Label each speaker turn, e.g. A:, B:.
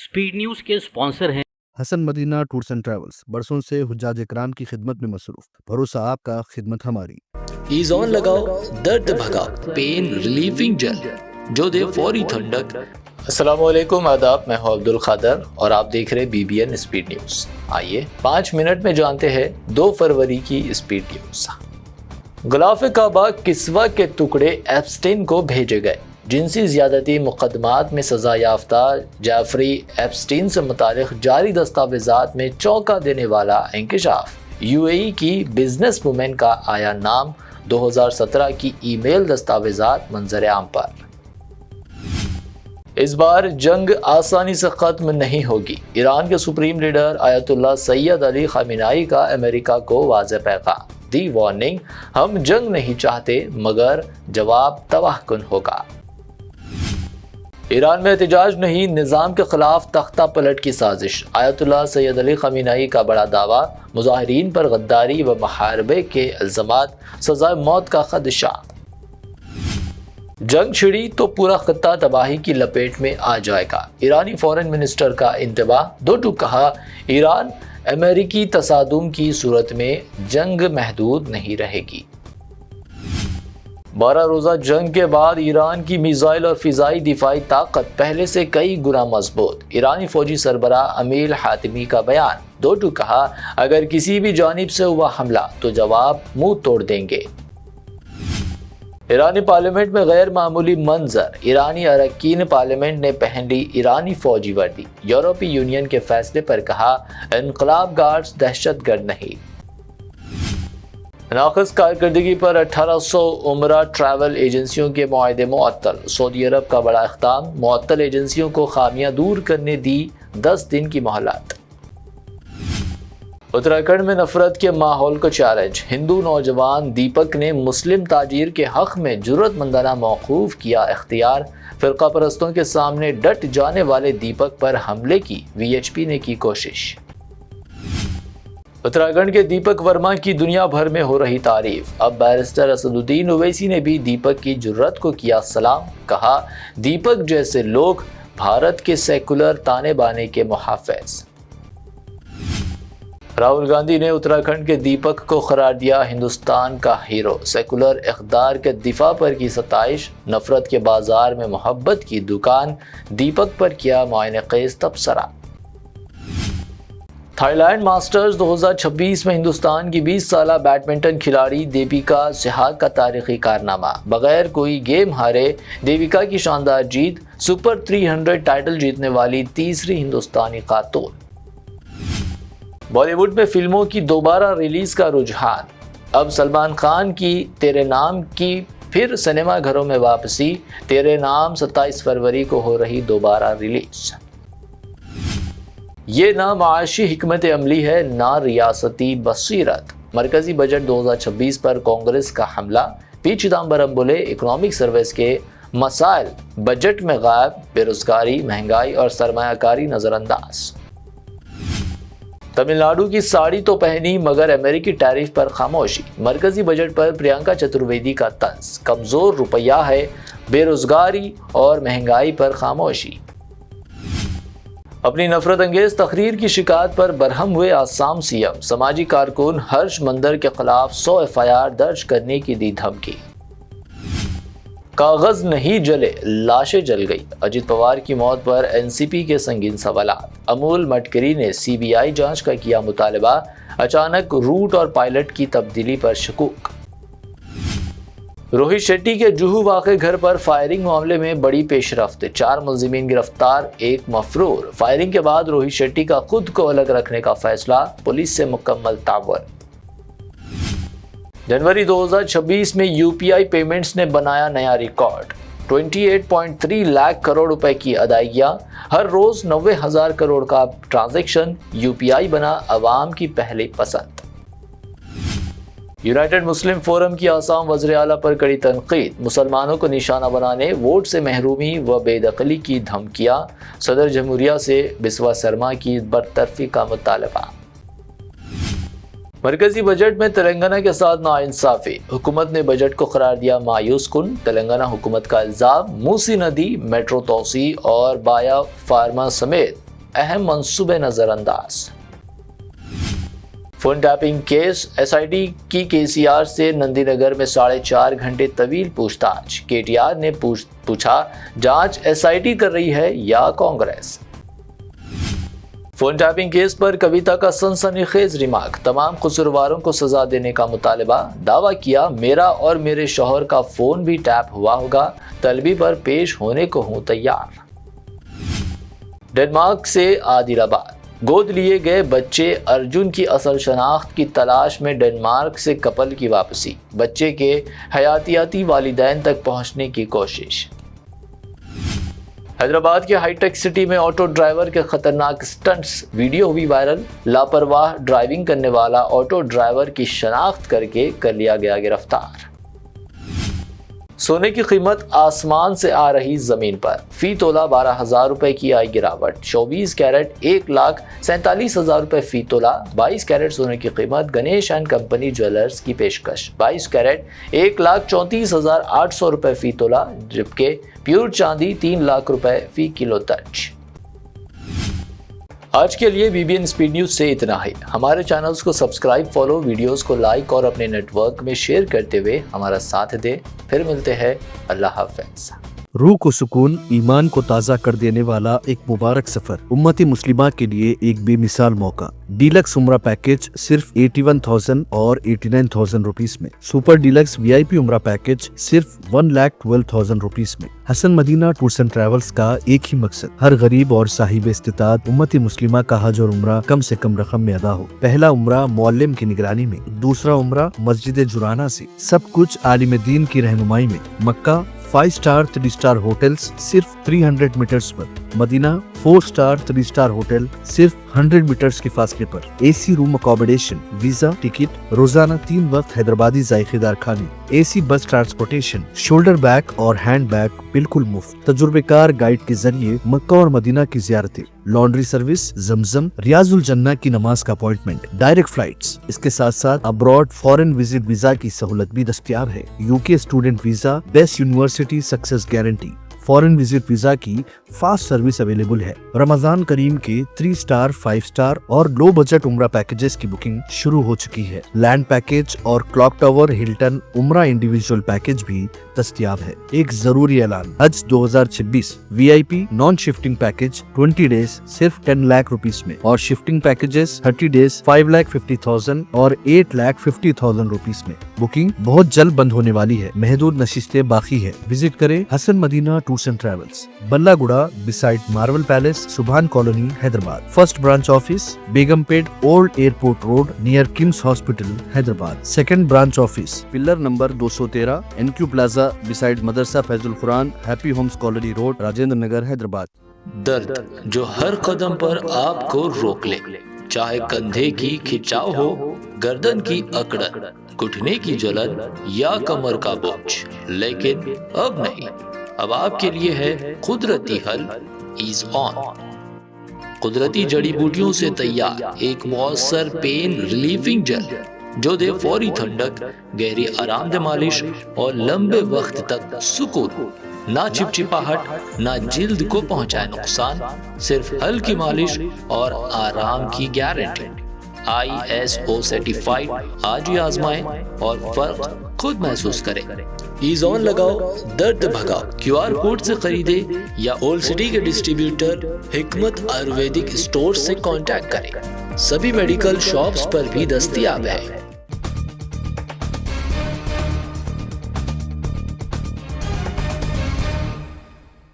A: Speed news के sponsor हैं
B: Hasan Madina tours and travels, बरसों से हुज्जाज इकराम की खिदमत में मसरूफ। भरोसा आपका, खिदमत हमारी।
C: ईज ऑन लगाओ, दर्द भगाओ, पेन रिलीविंग जेल जो दे फौरी ठंडक। अस्सलामुअलैकुम, आदाब, मैं हूं अब्दुल खादर और आप देख रहे BBN स्पीड न्यूज। आइए 5 मिनट में जानते हैं 2 फरवरी की स्पीड न्यूज। गुलाफ काबा किस्वा के टुकड़े एप्स्टीन को भेजे गए। जिनसी ज्यादती मुकदमात में सजा याफ्ता जेफरी एप्स्टीन से मुतालिक जारी दस्तावेजात में चौंका देने वाला इंकशाफ। UAE की बिजनेस वुमेन का आया नाम, 2017 की ईमेल दस्तावेजात मंजर आम पर। इस बार जंग आसानी से खत्म नहीं होगी। ईरान के सुप्रीम लीडर आयतुल्लाह सैयद अली खamenei का अमेरिका को वाज़ेह पैगाम। दी वार्निंग, हम जंग नहीं चाहते मगर जवाब तबाहकुन होगा। ईरान में एहतजाज नहीं, निज़ाम के खिलाफ तख्ता पलट की साजिश। आयतुल्लाह सैयद अली खamenei का बड़ा दावा, मुजाहिरीन पर गद्दारी व मुहारबे के इल्ज़ामात, सज़ाए मौत का खदशा। जंग छिड़ी तो पूरा खत्ता तबाही की लपेट में आ जाएगा। ईरानी फॉरेन मिनिस्टर का इंतबाह। दो टूक कहा, ईरान अमेरिकी तसादुम की सूरत में जंग महदूद नहीं रहेगी। 12 रोज़ा जंग के बाद ईरान की मिसाइल और फिजाई दिफाई ताकत पहले से कई गुना मजबूत। ईरानी फौजी सरबरा अमील हातिमी का बयान। दो टूक कहा, अगर किसी भी जानिब से हुआ हमला तो जवाब मुंह तोड़ देंगे। ईरानी पार्लियामेंट में गैर मामूली मंजर। ईरानी अरकान पार्लियामेंट ने पहन ली ईरानी फौजी वर्दी। यूरोपीय यूनियन के फैसले पर कहा, इनकलाब गार्ड्स दहशतगर्द नहीं। नाक़िस कारकर्दगी पर 1800 उमरा ट्रैवल एजेंसियों के मुआहदे मुअत्तल। सऊदी अरब का बड़ा इक़दाम, मुअत्तल एजेंसियों को खामियां दूर करने दी 10 दिन की मोहलत। उत्तराखंड में नफरत के माहौल को चैलेंज। हिंदू नौजवान दीपक ने मुस्लिम ताजिर के हक में जुर्रतमंदाना मौकूफ किया इख्तियार। फिरका परस्तों के सामने डट जाने वाले दीपक पर हमले की VHP ने की कोशिश। उत्तराखंड के दीपक वर्मा की दुनिया भर में हो रही तारीफ। अब बैरिस्टर असदुद्दीन ओवैसी ने भी दीपक की जुर्रत को किया सलाम। कहा, दीपक जैसे लोग भारत के सेकुलर ताने बाने के मुहाफिज। राहुल गांधी ने उत्तराखंड के दीपक को करार दिया हिंदुस्तान का हीरो। सेकुलर इक़्तिदार के दिफा पर की सताइश। नफरत के बाजार में मोहब्बत की दुकान, दीपक पर किया मुआयने क़ेस तबसरा। थाईलैंड मास्टर्स 2026 में हिंदुस्तान की 20 साला बैडमिंटन खिलाड़ी देविका सहवाग का तारीखी कारनामा। बगैर कोई गेम हारे देविका की शानदार जीत। सुपर 300 टाइटल जीतने वाली तीसरी हिंदुस्तानी खातून। बॉलीवुड में फिल्मों की दोबारा रिलीज का रुझान। अब सलमान खान की तेरे नाम की फिर सिनेमा घरों में वापसी। तेरे नाम 27 फरवरी को हो रही दोबारा रिलीज। ये ना माशी हिकमत अमली है, ना रियासती बसीरत। मरकजी बजट 2026 पर कांग्रेस का हमला। पी चिदम्बरम बोले, इकोनॉमिक सर्विस के मसाइल बजट में गायब। बेरोजगारी, महंगाई और सरमायाकारी नजरअंदाज। तमिलनाडु की साड़ी तो पहनी मगर अमेरिकी टैरिफ पर खामोशी। मरकजी बजट पर प्रियंका चतुर्वेदी का तंज। कमजोर रुपया है, बेरोजगारी और महंगाई पर खामोशी। अपनी नफरत अंगेज तकरीर की शिकायत पर बरहम हुए आसाम CM। समाजी कारकुन हर्ष मंदर के खिलाफ 100 FIR दर्ज करने की दी धमकी। कागज नहीं जले, लाशें जल गई। अजित पवार की मौत पर NCP के संगीन सवालात। अमूल मटकरी ने CBI जांच का किया मुतालबा। अचानक रूट और पायलट की तब्दीली पर शकूक। रोहित शेट्टी के जुहू वाक़े घर पर फायरिंग मामले में बड़ी पेशरफ्त। 4 मुलजिमीन गिरफ्तार, 1 मफरूर। फायरिंग के बाद रोहित शेट्टी का खुद को अलग रखने का फैसला। पुलिस से मुकम्मल ताउन। जनवरी 2026 में UPI पेमेंट्स ने बनाया नया रिकॉर्ड। 28.3 लाख करोड़ रुपए की अदायगियां। हर रोज 90,000 करोड़ का ट्रांजैक्शन। UPI बना अवाम की पहली पसंद। यूनाइटेड मुस्लिम फोरम की आसाम वज़ीर आला पर कड़ी तनकीद। मुसलमानों को निशाना बनाने, वोट से महरूमी व बेदखली की धमकियां। सदर जमहूरिया से बिस्वा शर्मा की बरतरफी का मुतालबा। मरकजी बजट में तेलंगाना के साथ नाइंसाफी। हुकूमत ने बजट को करार दिया मायूस कुन। तेलंगाना हुकूमत का इल्जाम, मूसी नदी, मेट्रो तोसी और बाया फार्मा समेत اہم منصوبے نظر انداز۔ فون ٹیپنگ کیس، SIT کی KCR سے نندی نگر میں 4.5 گھنٹے طویل پوچھ تاچھ۔ KTR نے پوچھا جانچ SIT کر رہی ہے یا کانگریس۔ فون ٹیپنگ کیس پر کویتا کا سنسنی خیز ریمارک، تمام قصورواروں کو سزا دینے کا مطالبہ، دعویٰ کیا میرا اور میرے شوہر کا فون بھی ٹیپ ہوا ہوگا، طلبی پر پیش ہونے کو ہوں تیار۔ ڈنمارک سے عادل آباد، گود لیے گئے بچے ارجن کی اصل شناخت کی تلاش میں ڈنمارک سے کپل کی واپسی، بچے کے حیاتیاتی والدین تک پہنچنے کی کوشش۔ حیدرآباد کے ہائی ٹیک سٹی میں آٹو ڈرائیور کے خطرناک سٹنٹس، ویڈیو ہوئی وائرل، لاپرواہ ڈرائیونگ کرنے والا آٹو ڈرائیور کی شناخت کر کے کر لیا گیا گرفتار۔ سونے کی قیمت آسمان سے آ رہی زمین پر، فی تولہ 12,000 روپے کی آئی گراوٹ، 24 کیرٹ 1,47,000 روپے فی تولہ، 22 کیرٹ سونے کی قیمت گنیش اینڈ کمپنی جویلرز کی پیشکش، 22 کیرٹ 1,34,800 روپے فی تولہ، جبکہ پیور چاندی 3 لاکھ روپے فی کلو درج۔ آج کے لیے BBN اسپیڈ نیوز سے اتنا ہی۔ ہمارے چینلز کو سبسکرائب، فالو، ویڈیوز کو لائک اور اپنے نیٹ ورک میں شیئر کرتے ہوئے ہمارا ساتھ دیں۔ پھر ملتے ہیں، اللہ حافظ۔
B: روح کو سکون، ایمان کو تازہ کر دینے والا ایک مبارک سفر، امت مسلمہ کے لیے ایک بے مثال موقع۔ ڈیلکس عمرہ پیکج صرف 81,000 اور 89,000 روپیز میں، سپر ڈیلکس VIP عمرہ پیکج صرف 1,12,000 روپیز میں۔ حسن مدینہ ٹورز اینڈ ٹریولز کا ایک ہی مقصد، ہر غریب اور صاحب استطاعت امت مسلمہ کا حج اور عمرہ کم سے کم رقم میں ادا ہو۔ پہلا عمرہ معلم کی نگرانی میں، دوسرا عمرہ مسجد جرانہ سے، سب کچھ عالم دین کی رہنمائی میں۔ مکہ 5 سٹار 3 سٹار ہوٹلز صرف 300 میٹرز پر، مدینہ 4 سٹار 3 سٹار ہوٹل صرف 100 میٹرز کے فاصلے پر، AC روم اکوموڈیشن، ویزا، ٹکٹ، روزانہ 3 وقت حیدرآبادی ذائقے دار کھانے، AC بس ٹرانسپورٹیشن، شولڈر بیگ اور ہینڈ بیگ بالکل مفت، تجربے کار گائیڈ کے ذریعے مکہ اور مدینہ کی زیارتیں، لانڈری سروس، زمزم، ریاض الجنہ کی نماز کا اپوائنٹمنٹ، ڈائریکٹ فلائٹس۔ اس کے ساتھ ساتھ ابراڈ فارن وزٹ ویزا کی سہولت بھی دستیاب ہے۔ UK student visa, best university success guarantee, foreign visit visa کی فاسٹ سروس اویلیبل ہے۔ رمضان کریم کے 3 سٹار 5 سٹار اور لو بجٹ عمرہ پیکجز کی بکنگ شروع ہو چکی ہے۔ لینڈ پیکج اور کلاک ٹاور ہلٹن عمرہ انڈیویجول پیکج بھی دستیاب ہے۔ ایک ضروری اعلان، حج 2026 VIP non shifting package 20 days صرف 10 لاکھ روپیز میں، اور شفٹنگ پیکجز 30 ڈیز 5,50,000 اور 8,50,000 روپیز میں۔ بکنگ بہت جلد بند ہونے والی ہے، محدود نشستیں باقی ہے۔ وزٹ کریں Hasan Madina tours and travels, بلہ گڑا beside Marvel palace, Subhan colony, Hyderabad. First branch office Begumpet old airport road near KIMS hospital, Hyderabad. Second branch office pillar number 213 NQ plaza beside مدرسہ Faiz ul Quran, happy homes colony road, Rajendra Nagar, Hyderabad.
C: درد جو ہر قدم پر آپ کو روک لے، چاہے کندھے کی کھچاؤ ہو، گردن کی اکڑن، گھٹنے کی جلن یا کمر کا بوجھ، لیکن اب نہیں، اب آپ کے لیے ہے قدرتی حل ایز آن۔ قدرتی جڑی بوٹیوں سے تیار ایک مؤثر پین ریلیفنگ جل جو دے فوری ٹھنڈک، گہری آرام دہ مالش اور لمبے وقت تک سکون۔ نہ چپچپاہٹ، نہ جلد کو پہنچائے نقصان، صرف ہلکی مالش اور آرام کی گارنٹی۔ ISO سرٹیفائیڈ، آج ہی آزمائیں اور فرق خود محسوس کریں۔ ایز آن لگاؤ، درد بھگاؤ۔ QR کوڈ سے خریدے یا اولڈ سٹی کے ڈسٹریبیوٹر حکمت آیورویدک اسٹور سے کانٹیکٹ کریں۔ سبھی میڈیکل شاپس پر بھی دستیاب ہے۔